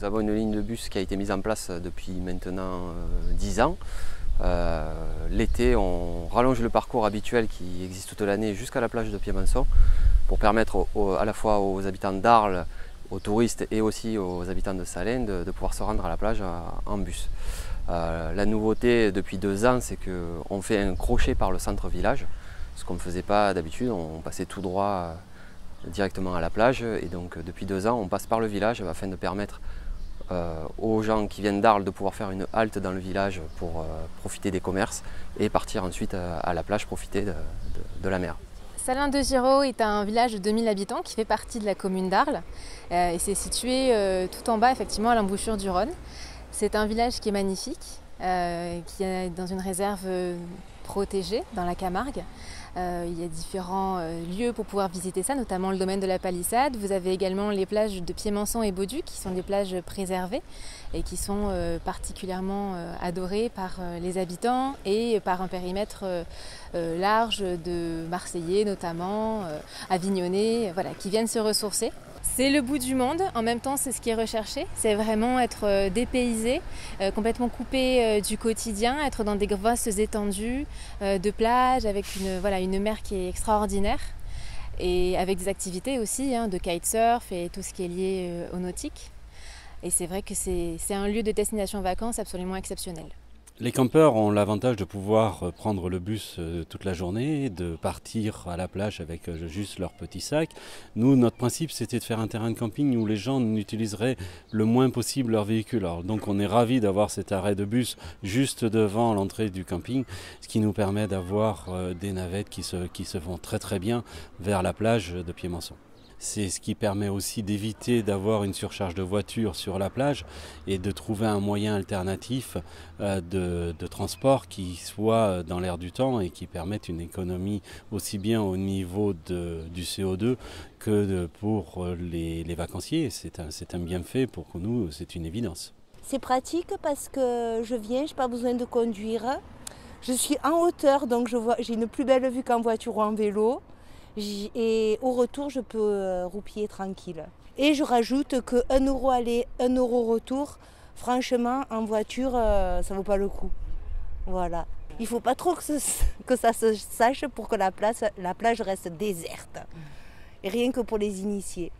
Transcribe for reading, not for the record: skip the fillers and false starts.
Nous avons une ligne de bus qui a été mise en place depuis maintenant 10 ans. L'été, on rallonge le parcours habituel qui existe toute l'année jusqu'à la plage de Piémançon pour permettre à la fois aux habitants d'Arles, aux touristes et aussi aux habitants de Salins de pouvoir se rendre à la plage en bus. La nouveauté depuis 2 ans, c'est qu'on fait un crochet par le centre-village, ce qu'on ne faisait pas d'habitude, on passait tout droit directement à la plage et donc depuis 2 ans on passe par le village afin de permettre aux gens qui viennent d'Arles de pouvoir faire une halte dans le village pour profiter des commerces et partir ensuite à la plage profiter de la mer. Salins-de-Giraud est un village de 2000 habitants qui fait partie de la commune d'Arles et c'est situé tout en bas effectivement à l'embouchure du Rhône. C'est un village qui est magnifique, qui est dans une réserve protégée dans la Camargue. Il y a différents lieux pour pouvoir visiter ça, notamment le domaine de la Palissade. Vous avez également les plages de Piémançon et Bauduc qui sont des plages préservées et qui sont particulièrement adorées par les habitants et par un périmètre large de Marseillais notamment, Avignonnais, voilà, qui viennent se ressourcer. C'est le bout du monde, en même temps c'est ce qui est recherché, c'est vraiment être dépaysé, complètement coupé du quotidien, être dans des vastes étendues de plage avec une mer qui est extraordinaire et avec des activités aussi de kitesurf et tout ce qui est lié au nautique. Et c'est vrai que c'est un lieu de destination vacances absolument exceptionnel. Les campeurs ont l'avantage de pouvoir prendre le bus toute la journée, de partir à la plage avec juste leur petit sac. Nous, notre principe, c'était de faire un terrain de camping où les gens n'utiliseraient le moins possible leur véhicule. Alors, donc on est ravis d'avoir cet arrêt de bus juste devant l'entrée du camping, ce qui nous permet d'avoir des navettes qui se vont très très bien vers la plage de Piémançon. C'est ce qui permet aussi d'éviter d'avoir une surcharge de voitures sur la plage et de trouver un moyen alternatif de transport qui soit dans l'air du temps et qui permette une économie aussi bien au niveau du CO2 que pour les vacanciers. C'est un bienfait pour nous, c'est une évidence. C'est pratique parce que je viens, je n'ai pas besoin de conduire. Je suis en hauteur, donc j'ai une plus belle vue qu'en voiture ou en vélo. Et au retour, je peux roupiller tranquille. Et je rajoute que 1 € aller, 1 € retour, franchement, en voiture, ça ne vaut pas le coup. Voilà. Il ne faut pas trop que ça se sache pour que la plage reste déserte. Et rien que pour les initiés.